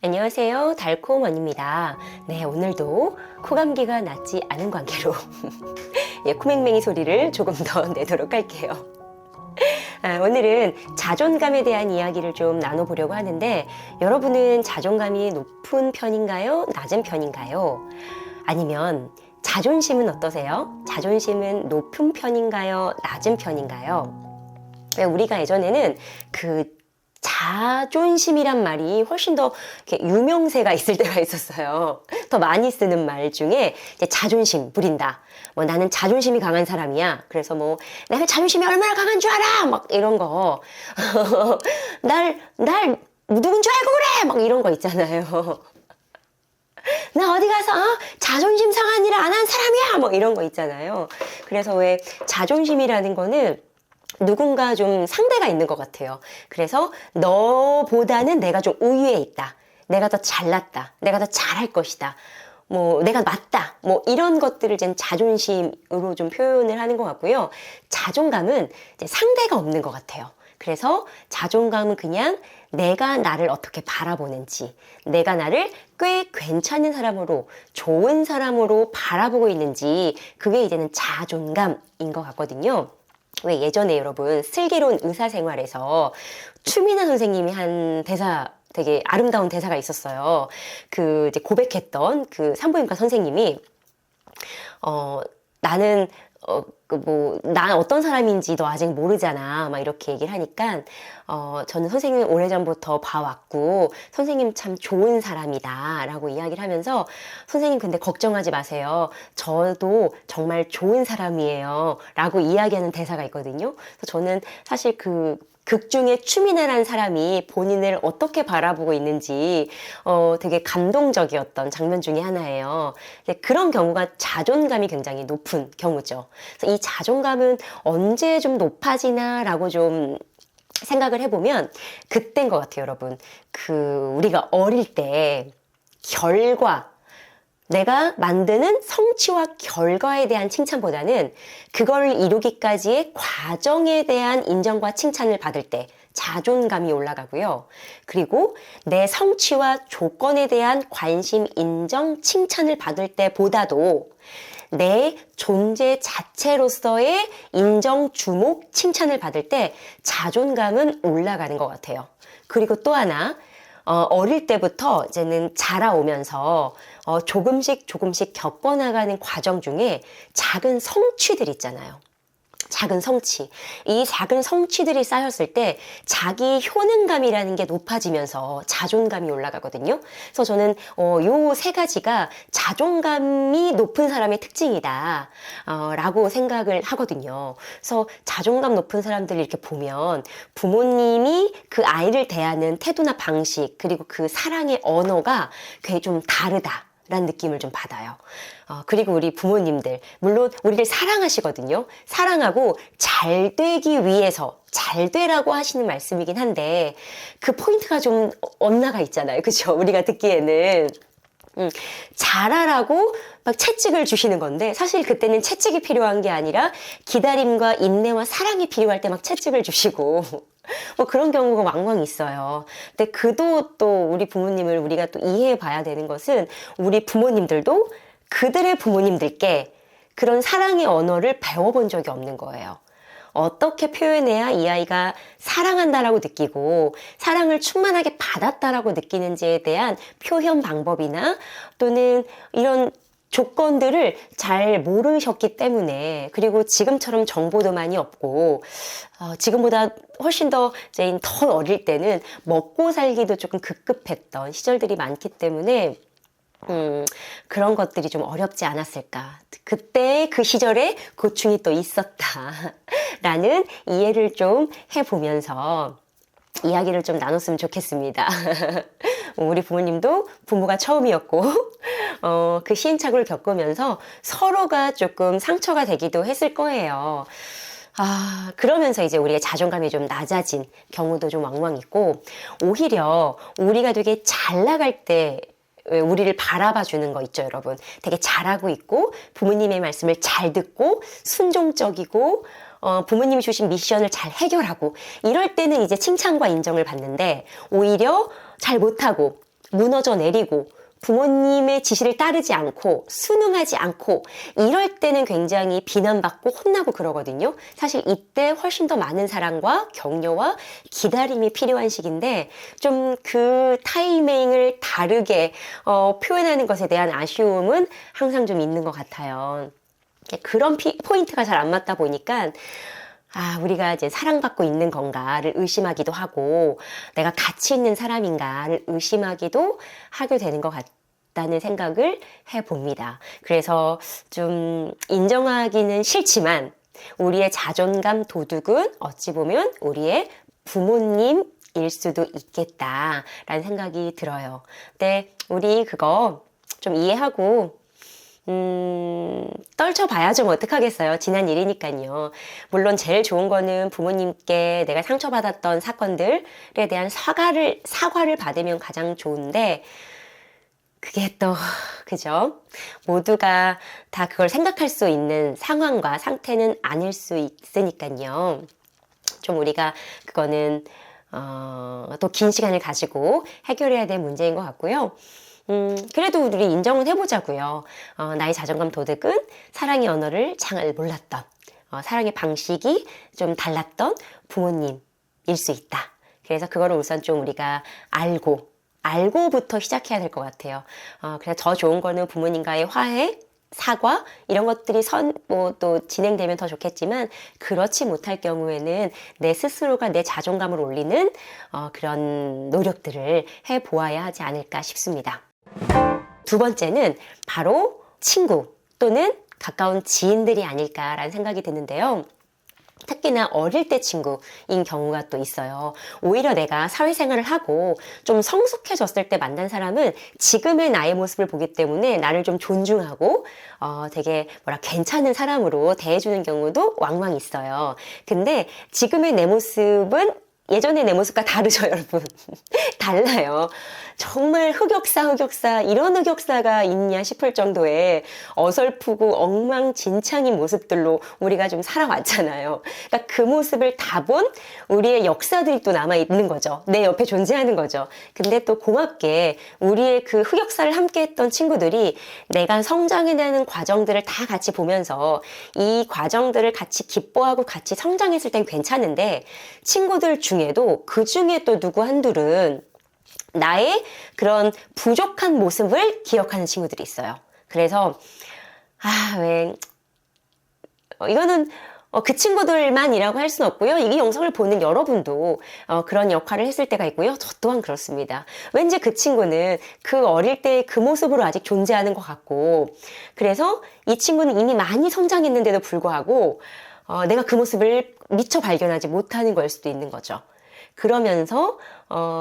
안녕하세요. 달콤 언니입니다. 네, 오늘도 코감기가 낫지 않은 관계로 예, 코맹맹이 소리를 조금 더 내도록 할게요. 오늘은 자존감에 대한 이야기를 좀 나눠보려고 하는데, 여러분은 자존감이 높은 편인가요? 낮은 편인가요? 아니면 자존심은 어떠세요? 자존심은 높은 편인가요? 낮은 편인가요? 왜 우리가 예전에는 자존심이란 말이 훨씬 더 이렇게 유명세가 있을 때가 있었어요. 더 많이 쓰는 말 중에 이제 자존심 부린다. 뭐 나는 자존심이 강한 사람이야. 그래서 뭐 내가 자존심이 얼마나 강한 줄 알아? 막 이런 거. 날 누군 줄 알고 그래? 막 이런 거 있잖아요. 나 어디 가서 자존심 상한 일 안 한 사람이야. 뭐 이런 거 있잖아요. 그래서 왜 자존심이라는 거는 누군가 좀 상대가 있는 것 같아요. 그래서 너보다는 내가 좀 우위에 있다. 내가 더 잘났다. 내가 더 잘할 것이다. 뭐 내가 맞다. 뭐 이런 것들을 이제 자존심으로 좀 표현을 하는 것 같고요. 자존감은 이제 상대가 없는 것 같아요. 그래서 자존감은 그냥 내가 나를 어떻게 바라보는지, 내가 나를 꽤 괜찮은 사람으로, 좋은 사람으로 바라보고 있는지, 그게 이제는 자존감인 것 같거든요. 왜 예전에 여러분 슬기로운 의사생활에서 추미나 선생님이 한 대사, 되게 아름다운 대사가 있었어요. 이제 고백했던 그 산부인과 선생님이 나는 난 어떤 사람인지 너 아직 모르잖아. 막 이렇게 얘기를 하니까, 저는 선생님 오래전부터 봐왔고, 선생님 참 좋은 사람이다. 라고 이야기를 하면서, 선생님 근데 걱정하지 마세요. 저도 정말 좋은 사람이에요. 라고 이야기하는 대사가 있거든요. 그래서 저는 사실 극 중에 추미나라는 사람이 본인을 어떻게 바라보고 있는지 되게 감동적이었던 장면 중에 하나예요. 그런 경우가 자존감이 굉장히 높은 경우죠. 그래서 이 자존감은 언제 좀 높아지나 라고 좀 생각을 해보면 그때인 것 같아요, 여러분. 우리가 어릴 때 결과, 내가 만드는 성취와 결과에 대한 칭찬보다는 그걸 이루기까지의 과정에 대한 인정과 칭찬을 받을 때 자존감이 올라가고요. 그리고 내 성취와 조건에 대한 관심, 인정, 칭찬을 받을 때보다도 내 존재 자체로서의 인정, 주목, 칭찬을 받을 때 자존감은 올라가는 것 같아요. 그리고 또 하나, 어릴 때부터 이제는 자라오면서 조금씩 겪어나가는 과정 중에 작은 성취들 있잖아요. 작은 성취. 이 작은 성취들이 쌓였을 때 자기 효능감이라는 게 높아지면서 자존감이 올라가거든요. 그래서 저는 요 세 가지가 자존감이 높은 사람의 특징이다 라고 생각을 하거든요. 그래서 자존감 높은 사람들 이렇게 보면 부모님이 그 아이를 대하는 태도나 방식, 그리고 그 사랑의 언어가 굉장히 좀 다르다 라는 느낌을 좀 받아요. 그리고 우리 부모님들, 물론 우리를 사랑하시거든요. 사랑하고 잘 되기 위해서 잘 되라고 하시는 말씀이긴 한데 그 포인트가 좀 엇나가 있잖아요. 그렇죠? 우리가 듣기에는 잘하라고 막 채찍을 주시는 건데, 사실 그때는 채찍이 필요한 게 아니라 기다림과 인내와 사랑이 필요할 때 막 채찍을 주시고 뭐 그런 경우가 왕왕 있어요. 근데 또 우리 부모님을 우리가 또 이해해 봐야 되는 것은, 우리 부모님들도 그들의 부모님들께 그런 사랑의 언어를 배워본 적이 없는 거예요. 어떻게 표현해야 이 아이가 사랑한다라고 느끼고 사랑을 충만하게 받았다라고 느끼는지에 대한 표현 방법이나 또는 이런 조건들을 잘 모르셨기 때문에, 그리고 지금처럼 정보도 많이 없고 지금보다 훨씬 더 어릴 때는 먹고 살기도 조금 급급했던 시절들이 많기 때문에 그런 것들이 좀 어렵지 않았을까. 그때 그 시절에 고충이 또 있었다라는 이해를 좀 해보면서 이야기를 좀 나눴으면 좋겠습니다. 우리 부모님도 부모가 처음이었고 그 시행착오를 겪으면서 서로가 조금 상처가 되기도 했을 거예요. 그러면서 이제 우리의 자존감이 좀 낮아진 경우도 좀 왕왕 있고, 오히려 우리가 되게 잘 나갈 때 우리를 바라봐 주는 거 있죠, 여러분. 되게 잘하고 있고 부모님의 말씀을 잘 듣고 순종적이고 부모님이 주신 미션을 잘 해결하고 이럴 때는 이제 칭찬과 인정을 받는데, 오히려 잘 못하고 무너져 내리고 부모님의 지시를 따르지 않고 순응하지 않고 이럴 때는 굉장히 비난받고 혼나고 그러거든요. 사실 이때 훨씬 더 많은 사랑과 격려와 기다림이 필요한 시기인데 좀 그 타이밍을 다르게 표현하는 것에 대한 아쉬움은 항상 좀 있는 것 같아요. 그런 포인트가 잘 안 맞다 보니까 우리가 이제 사랑받고 있는 건가를 의심하기도 하고, 내가 가치 있는 사람인가를 의심하기도 하게 되는 것 같다는 생각을 해봅니다. 그래서 좀 인정하기는 싫지만, 우리의 자존감 도둑은 어찌 보면 우리의 부모님일 수도 있겠다라는 생각이 들어요. 근데 우리 그거 좀 이해하고, 떨쳐봐야죠. 뭐 어떡하겠어요. 지난 일이니까요. 물론 제일 좋은 거는 부모님께 내가 상처받았던 사건들에 대한 사과를 받으면 가장 좋은데, 그게 또, 그죠? 모두가 다 그걸 생각할 수 있는 상황과 상태는 아닐 수 있으니까요. 좀 우리가 그거는, 또 긴 시간을 가지고 해결해야 될 문제인 것 같고요. 그래도 우리 인정은 해보자고요. 나의 자존감 도둑은 사랑의 언어를 잘 몰랐던, 사랑의 방식이 좀 달랐던 부모님일 수 있다. 그래서 그거를 우선 좀 우리가 알고부터 시작해야 될 것 같아요. 그래서 더 좋은 거는 부모님과의 화해, 사과 이런 것들이 또 진행되면 더 좋겠지만, 그렇지 못할 경우에는 내 스스로가 내 자존감을 올리는 그런 노력들을 해보아야 하지 않을까 싶습니다. 두 번째는 바로 친구 또는 가까운 지인들이 아닐까라는 생각이 드는데요. 특히나 어릴 때 친구인 경우가 또 있어요. 오히려 내가 사회생활을 하고 좀 성숙해졌을 때 만난 사람은 지금의 나의 모습을 보기 때문에 나를 좀 존중하고 되게 괜찮은 사람으로 대해주는 경우도 왕왕 있어요. 근데 지금의 내 모습은 예전의 내 모습과 다르죠, 여러분. 달라요. 정말 흑역사, 이런 흑역사가 있냐 싶을 정도의 어설프고 엉망진창인 모습들로 우리가 좀 살아왔잖아요. 그러니까 그 모습을 다 본 우리의 역사들이 또 남아있는 거죠. 내 옆에 존재하는 거죠. 근데 또 고맙게 우리의 그 흑역사를 함께 했던 친구들이 내가 성장해내는 과정들을 다 같이 보면서 이 과정들을 같이 기뻐하고 같이 성장했을 땐 괜찮은데, 친구들 중에도 그 중에 또 누구 한둘은 나의 그런 부족한 모습을 기억하는 친구들이 있어요. 그래서 이거는 그 친구들만이라고 할 수는 없고요. 이 영상을 보는 여러분도 그런 역할을 했을 때가 있고요. 저 또한 그렇습니다. 왠지 그 친구는 그 어릴 때 그 모습으로 아직 존재하는 것 같고, 그래서 이 친구는 이미 많이 성장했는데도 불구하고 내가 그 모습을 미처 발견하지 못하는 걸 수도 있는 거죠. 그러면서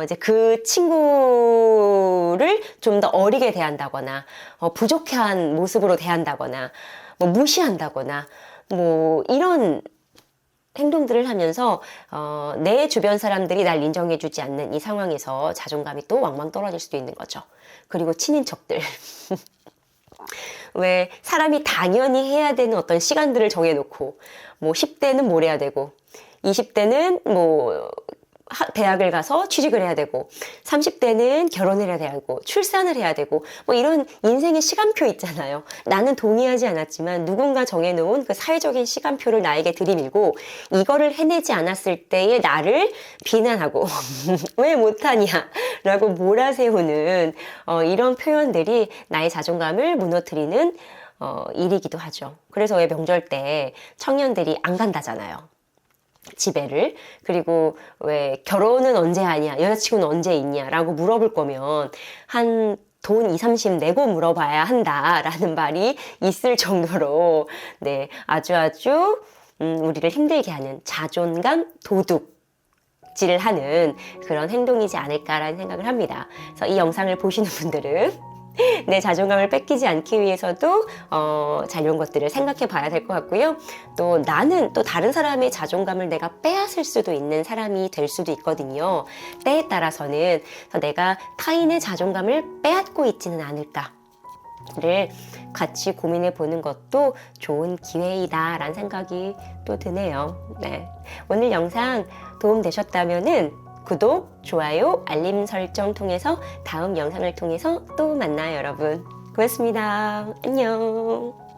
이제 그 친구를 좀 더 어리게 대한다거나 부족한 모습으로 대한다거나 무시한다거나 이런 행동들을 하면서 내 주변 사람들이 날 인정해주지 않는 이 상황에서 자존감이 또 왕왕 떨어질 수도 있는 거죠. 그리고 친인척들. 왜 사람이 당연히 해야 되는 어떤 시간들을 정해놓고 10대는 뭘 해야 되고 20대는 대학을 가서 취직을 해야 되고 30대는 결혼을 해야 되고 출산을 해야 되고 이런 인생의 시간표 있잖아요. 나는 동의하지 않았지만 누군가 정해놓은 그 사회적인 시간표를 나에게 들이밀고 이거를 해내지 않았을 때의 나를 비난하고 왜 못하냐 라고 몰아세우는 이런 표현들이 나의 자존감을 무너뜨리는 일이기도 하죠. 그래서 왜 명절 때 청년들이 안 간다잖아요. 집에를. 그리고 왜 결혼은 언제 하냐, 여자친구는 언제 있냐 라고 물어볼 거면 한 돈 20, 30 내고 물어봐야 한다라는 말이 있을 정도로 아주 우리를 힘들게 하는 자존감 도둑질을 하는 그런 행동이지 않을까라는 생각을 합니다. 그래서 이 영상을 보시는 분들은 내 자존감을 뺏기지 않기 위해서도 잘 이런 것들을 생각해 봐야 될 것 같고요. 또 나는 또 다른 사람의 자존감을 내가 빼앗을 수도 있는 사람이 될 수도 있거든요. 때에 따라서는 내가 타인의 자존감을 빼앗고 있지는 않을까를 같이 고민해 보는 것도 좋은 기회이다 라는 생각이 또 드네요. 오늘 영상 도움 되셨다면은 구독, 좋아요, 알림 설정 통해서 다음 영상을 통해서 또 만나요, 여러분. 고맙습니다. 안녕.